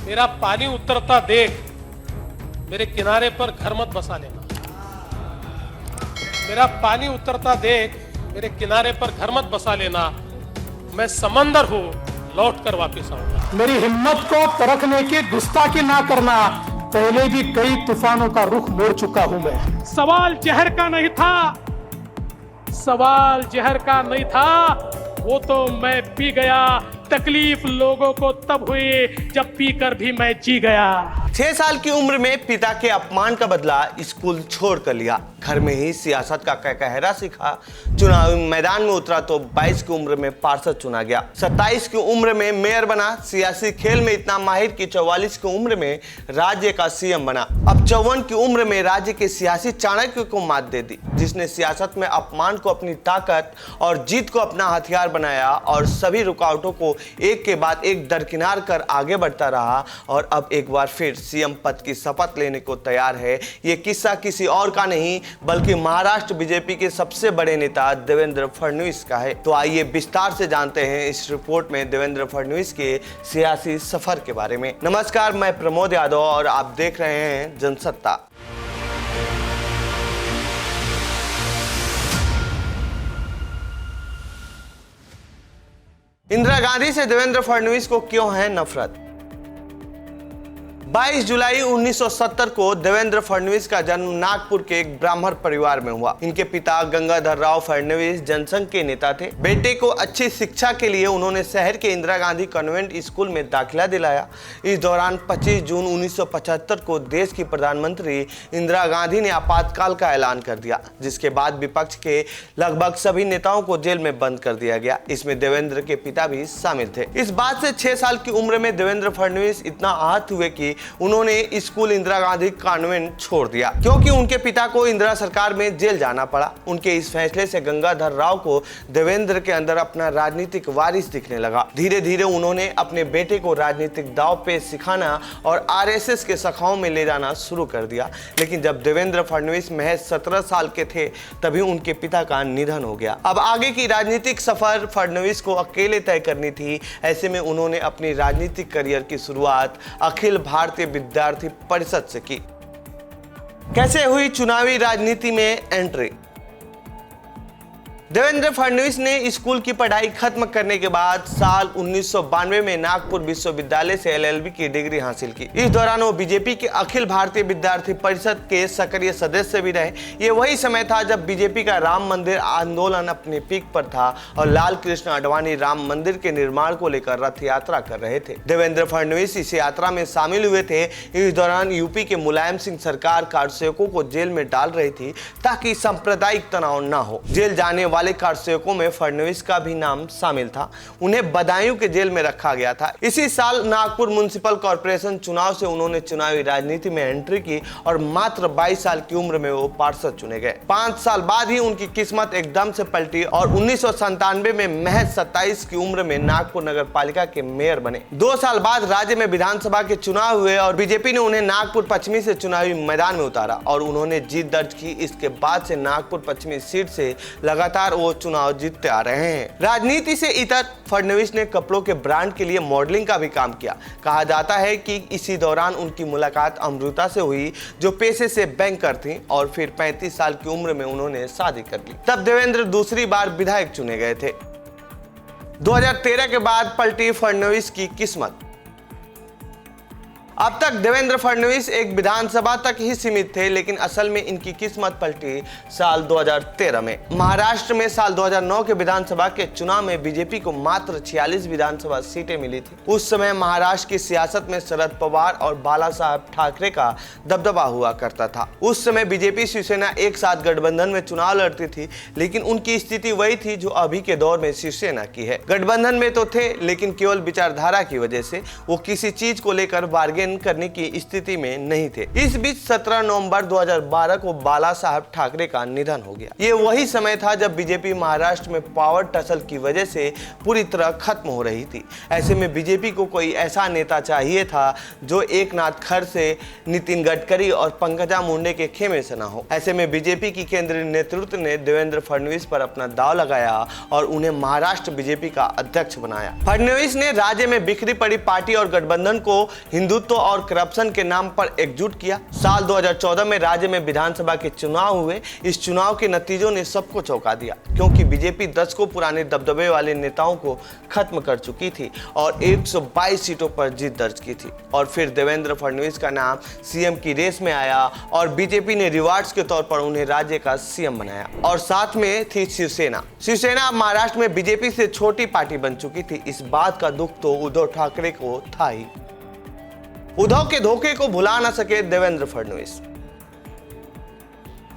मेरा पानी उतरता देख मेरे किनारे पर घर मत बसा लेना। मेरा पानी उतरता देख मेरे किनारे पर घर मत बसा लेना। मैं समंदर हूं, लौट कर वापिस आऊंगा। मेरी हिम्मत को परखने की गुस्ताखी ना करना। पहले भी कई तूफानों का रुख मोड़ चुका हूं मैं। सवाल जहर का नहीं था, सवाल जहर का नहीं था, वो तो मैं पी गया। तकलीफ लोगों को तब हुई जब पीकर भी मैं जी गया। 6 साल की उम्र में पिता के अपमान का बदला स्कूल छोड़ कर लिया। घर में ही सियासत का कहकहरा सीखा। चुनावी मैदान में उतरा तो 22 की उम्र में पार्षद चुना गया। 27 की उम्र में मेयर बना। सियासी खेल में इतना माहिर कि 44 की उम्र में राज्य का सीएम बना। अब 54 की उम्र में राज्य के सियासी चाणक्य को मात दे दी, जिसने सियासत में अपमान को अपनी ताकत और जीत को अपना हथियार बनाया और सभी रुकावटों को एक के बाद एक दरकिनार कर आगे बढ़ता रहा और अब एक बार फिर सीएम पद की शपथ लेने को तैयार है। ये किस्सा किसी और का नहीं बल्कि महाराष्ट्र बीजेपी के सबसे बड़े नेता देवेंद्र फडणवीस का है। तो आइए विस्तार से जानते हैं इस रिपोर्ट में देवेंद्र फडणवीस के सियासी सफर के बारे में। नमस्कार, मैं प्रमोद यादव और आप देख रहे हैं जनसत्ता। इंदिरा गांधी से देवेंद्र फडणवीस को क्यों है नफरत? 22 जुलाई 1970 को देवेंद्र फडणवीस का जन्म नागपुर के एक ब्राह्मण परिवार में हुआ। इनके पिता गंगाधर राव फडणवीस जनसंघ के नेता थे। बेटे को अच्छी शिक्षा के लिए उन्होंने शहर के इंदिरा गांधी कॉन्वेंट स्कूल में दाखिला दिलाया। इस दौरान 25 जून 1975 को देश की प्रधानमंत्री इंदिरा गांधी ने आपातकाल का ऐलान कर दिया, जिसके बाद विपक्ष के लगभग सभी नेताओं को जेल में बंद कर दिया गया। इसमें देवेंद्र के पिता भी शामिल थे। इस बात से 6 साल की उम्र में देवेंद्र फडणवीस इतना आहत हुए कि उन्होंने स्कूल इंदिरा गांधी कॉन्वेंट छोड़ दिया, क्योंकि उनके पिता को इंदिरा सरकार में जेल जाना पड़ा। उनके इस फैसले से गंगाधर राव को देवेंद्र के अंदर अपना राजनीतिक वारिस दिखने लगा। धीरे धीरे उन्होंने अपने बेटे को राजनीतिक दांव पेच सिखाना और आरएसएस के शाखाओं में ले जाना शुरू कर दिया। लेकिन जब देवेंद्र फडणवीस महज 17 साल के थे तभी उनके पिता का निधन हो गया। अब आगे की राजनीतिक सफर फडणवीस को अकेले तय करनी थी। ऐसे में उन्होंने अपनी राजनीतिक करियर की शुरुआत अखिल भारतीय विद्यार्थी परिषद से की। कैसे हुई चुनावी राजनीति में एंट्री? देवेंद्र फडणवीस ने स्कूल की पढ़ाई खत्म करने के बाद साल 1992 में नागपुर विश्वविद्यालय से एलएलबी की डिग्री हासिल की। इस दौरान वो बीजेपी के अखिल भारतीय विद्यार्थी परिषद के सक्रिय सदस्य भी रहे। ये वही समय था जब बीजेपी का राम मंदिर आंदोलन अपने पीक पर था और लाल कृष्ण आडवाणी राम मंदिर के निर्माण को लेकर रथ यात्रा कर रहे थे। देवेंद्र फडणवीस इस यात्रा में शामिल हुए थे। इस दौरान यूपी के मुलायम सिंह सरकार कारसेवकों को जेल में डाल रही थी ताकि सांप्रदायिक तनाव न हो। जेल जाने वाले कारसेवकों में फडणवीस का भी नाम शामिल था। उन्हें बदायूं के जेल में रखा गया था। इसी साल नागपुर म्युनिसिपल कॉर्पोरेशन चुनाव से उन्होंने चुनावी राजनीति में एंट्री की और मात्र 22 साल की उम्र में वो पार्षद चुने गए। 5 साल बाद ही उनकी किस्मत एकदम से पलटी और 1997 में महज 27 की उम्र में नागपुर नगर पालिका के मेयर बने। 2 साल बाद राज्य में विधानसभा के चुनाव हुए और बीजेपी ने उन्हें नागपुर पश्चिमी से चुनावी मैदान में उतारा और उन्होंने जीत दर्ज की। इसके बाद से नागपुर पश्चिमी सीट से लगातार वो चुनाव जीतते आ रहे हैं। राजनीति से इतर फडणवीस ने कपड़ों के ब्रांड के लिए मॉडलिंग का भी काम किया। कहा जाता है कि इसी दौरान उनकी मुलाकात अमृता से हुई, जो पेशे से बैंकर थीं और फिर 35 साल की उम्र में उन्होंने शादी कर ली। तब देवेंद्र दूसरी बार विधायक चुने गए थे। 2013 के बाद पलटी फडणवीस की किस्मत। अब तक देवेंद्र फडणवीस एक विधानसभा तक ही सीमित थे, लेकिन असल में इनकी किस्मत पलटी साल 2013 में। महाराष्ट्र में साल 2009 के विधानसभा के चुनाव में बीजेपी को मात्र 46 विधानसभा सीटें मिली थी। उस समय महाराष्ट्र की सियासत में शरद पवार और बाला साहब ठाकरे का दबदबा हुआ करता था। उस समय बीजेपी शिवसेना एक साथ गठबंधन में चुनाव लड़ती थी, लेकिन उनकी स्थिति वही थी जो अभी के दौर में शिवसेना की है। गठबंधन में तो थे, लेकिन केवल विचारधारा की वजह से वो किसी चीज को लेकर बार्गेन मेंटेन करने की स्थिति में नहीं थे। इस बीच 17 नवंबर 2012 को बाला साहब ठाकरे का निधन हो गया। ये वही समय था जब बीजेपी महाराष्ट्र में पावर टसल की वजह से पूरी तरह खत्म हो रही थी। ऐसे में बीजेपी को कोई ऐसा नेता चाहिए था जो एकनाथ खड़से, नितिन गडकरी और पंकजा मुंडे के खेमे से न हो। ऐसे में बीजेपी की केंद्रीय नेतृत्व ने देवेंद्र फडणवीस पर अपना दांव लगाया और उन्हें महाराष्ट्र बीजेपी का अध्यक्ष बनाया। फडणवीस ने राज्य में बिखरी पड़ी पार्टी और गठबंधन को हिंदुत्व और करप्शन के नाम पर एकजुट किया। साल 2014 में राज्य में विधानसभा के चुनाव हुए। इस चुनाव के नतीजों ने सबको चौंका दिया, क्योंकि बीजेपी दशकों पुराने दबदबे वाले नेताओं को खत्म कर चुकी थी और 122 सीटों पर जीत दर्ज की थी। और फिर देवेंद्र फडणवीस का नाम सीएम की रेस में आया और बीजेपी ने रिवार्ड्स के तौर पर उन्हें राज्य का सीएम बनाया। और साथ में थी शिवसेना। शिवसेना महाराष्ट्र में बीजेपी से छोटी पार्टी बन चुकी थी। इस बात का दुख तो उद्धव ठाकरे को था ही। उद्धव के धोखे को भुला न सके देवेंद्र फडणवीस।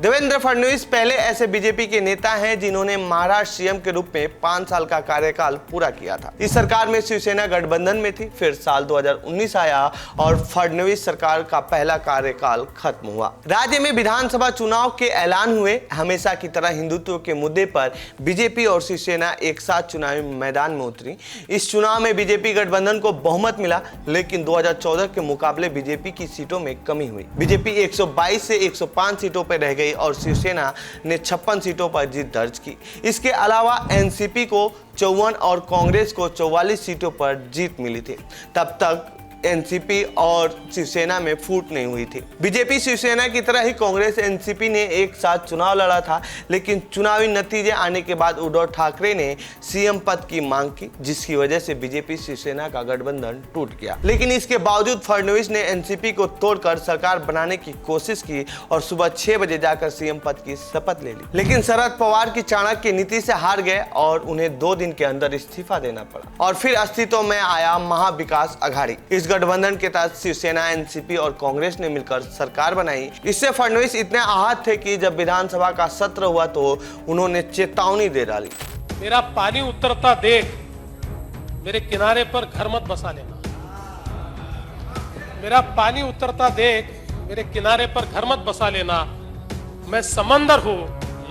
देवेंद्र फडणवीस पहले ऐसे बीजेपी के नेता हैं जिन्होंने महाराष्ट्र सीएम के रूप में 5 साल का कार्यकाल पूरा किया था। इस सरकार में शिवसेना गठबंधन में थी। फिर साल 2019 आया और फडणवीस सरकार का पहला कार्यकाल खत्म हुआ। राज्य में विधानसभा चुनाव के ऐलान हुए। हमेशा की तरह हिंदुत्व के मुद्दे पर बीजेपी और शिवसेना एक साथ चुनावी मैदान में उतरी। इस चुनाव में बीजेपी गठबंधन को बहुमत मिला, लेकिन 2014 के मुकाबले बीजेपी की सीटों में कमी हुई। बीजेपी 122 से 105 सीटों पर रह गई और शिवसेना ने 56 सीटों पर जीत दर्ज की। इसके अलावा एनसीपी को 54 और कांग्रेस को 44 सीटों पर जीत मिली थी। तब तक एनसीपी और शिवसेना में फूट नहीं हुई थी। बीजेपी शिवसेना की तरह ही कांग्रेस एनसीपी ने एक साथ चुनाव लड़ा था, लेकिन चुनावी नतीजे आने के बाद उद्धव ठाकरे ने सीएम पद की मांग की, जिसकी वजह से बीजेपी शिवसेना का गठबंधन टूट गया। लेकिन इसके बावजूद फडणवीस ने एनसीपी को तोड़कर सरकार बनाने की कोशिश की और सुबह 6 बजे जाकर सीएम पद की शपथ ले ली। लेकिन शरद पवार की चाणक्य नीति से हार गए और उन्हें 2 दिन के अंदर इस्तीफा देना पड़ा। और फिर अस्तित्व में आया महाविकास अघाड़ी। इस गठबंधन के तहत शिवसेना, एनसीपी और कांग्रेस ने मिलकर सरकार बनाई। इससे फडणवीस इतने आहत थे कि जब विधानसभा का सत्र हुआ तो उन्होंने चेतावनी दे डाली। मेरा पानी उतरता देख मेरे किनारे पर घर मत बसा लेना। मेरा पानी उतरता देख मेरे किनारे पर घर मत बसा लेना। मैं समंदर हूं,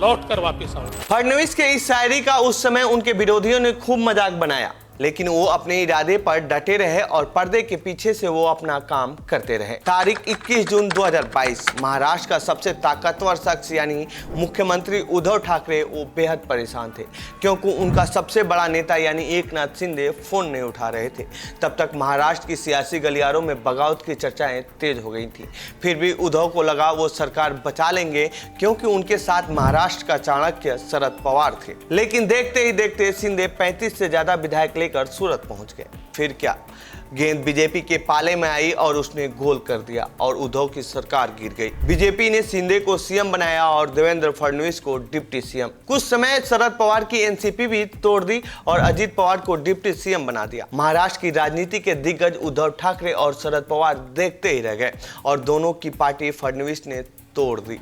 लौट कर वापिस आऊंगा। फडणवीस के इस शायरी का उस समय उनके विरोधियों ने खूब मजाक बनाया, लेकिन वो अपने इरादे पर डटे रहे और पर्दे के पीछे से वो अपना काम करते रहे। तारीख 21 जून 2022 महाराष्ट्र का सबसे ताकतवर शख्स यानी मुख्यमंत्री उद्धव ठाकरे वो बेहद परेशान थे, क्योंकि उनका सबसे बड़ा नेता यानी एकनाथ शिंदे फोन नहीं उठा रहे थे। तब तक महाराष्ट्र की सियासी गलियारों में बगावत की चर्चाएं तेज हो गई थी। फिर भी उद्धव को लगा वो सरकार बचा लेंगे, क्योंकि उनके साथ महाराष्ट्र का चाणक्य शरद पवार थे। लेकिन देखते ही देखते शिंदे 35 से ज्यादा विधायक लेकर सूरत पहुंच गए। फिर क्या, गेंद बीजेपी के पाले में आई और उसने गोल कर दिया और उद्धव की सरकार गिर गई। बीजेपी ने शिंदे को सीएम बनाया और देवेंद्र फडणवीस को डिप्टी सीएम। कुछ समय शरद पवार की एनसीपी भी तोड़ दी और अजित पवार को डिप्टी सीएम बना दिया। महाराष्ट्र की राजनीति के दिग्गज उद्धव ठाकरे और शरद पवार देखते ही रह गए और दोनों की पार्टी फडणवीस ने तोड़ दी।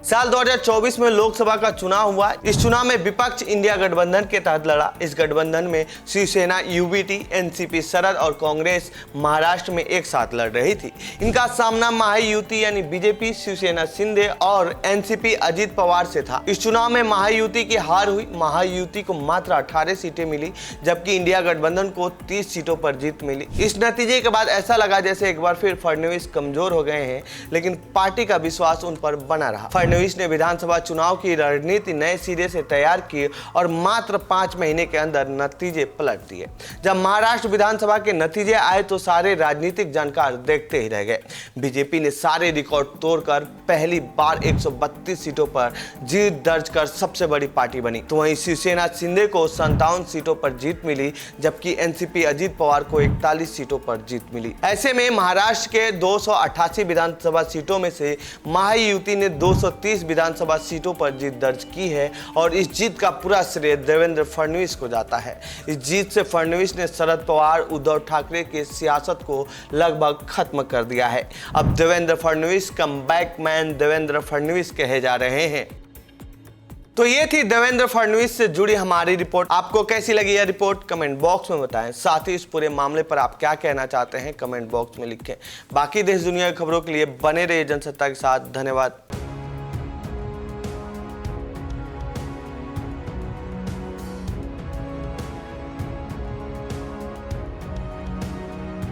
साल 2024 में लोकसभा का चुनाव हुआ। इस चुनाव में विपक्ष इंडिया गठबंधन के तहत लड़ा। इस गठबंधन में शिवसेना, यूबीटी, एनसीपी, शरद और कांग्रेस महाराष्ट्र में एक साथ लड़ रही थी। इनका सामना महायुति यानी बीजेपी, शिवसेना शिंदे और एनसीपी अजित पवार से था। इस चुनाव में महायुति की हार हुई। महायुति को मात्र 18 सीटें मिली, जबकि इंडिया गठबंधन को 30 सीटों पर जीत मिली। इस नतीजे के बाद ऐसा लगा जैसे एक बार फिर फडणवीस कमजोर हो गए हैं, लेकिन पार्टी का विश्वास उन पर बना रहा। फडणवीस ने विधानसभा चुनाव की रणनीति नए सिरे से तैयार की और मात्र 5 महीने के अंदर नतीजे पलट दिए। जब महाराष्ट्र विधानसभा के नतीजे आए तो सारे राजनीतिक जानकार देखते ही रह गए। बीजेपी ने सारे रिकॉर्ड तोड़कर पहली बार 132 सीटों पर जीत दर्ज कर सबसे बड़ी पार्टी बनी। तो वहीं शिवसेना शिंदे को 57 सीटों पर जीत मिली, जबकि एनसीपी अजित पवार को 41 सीटों पर जीत मिली। ऐसे में महाराष्ट्र के 288 विधानसभा सीटों में से महायुति ने 230 विधानसभा सीटों पर जीत दर्ज की है और इस जीत का पूरा श्रेय देवेंद्र फडणवीस को जाता है। इस जीत से फडणवीस ने शरद पवार, उद्धव ठाकरे के सियासत को लगभग खत्म कर दिया है। अब देवेंद्र फडणवीस कमबैक मैन देवेंद्र फडणवीस कहे जा रहे हैं। तो ये थी देवेंद्र फडणवीस से जुड़ी हमारी रिपोर्ट। आपको कैसी लगी यह रिपोर्ट कमेंट बॉक्स में बताएं। साथ ही इस पूरे मामले पर आप क्या कहना चाहते हैं कमेंट बॉक्स में लिखें। बाकी देश दुनिया की खबरों के लिए बने रहिए जनसत्ता के साथ। धन्यवाद।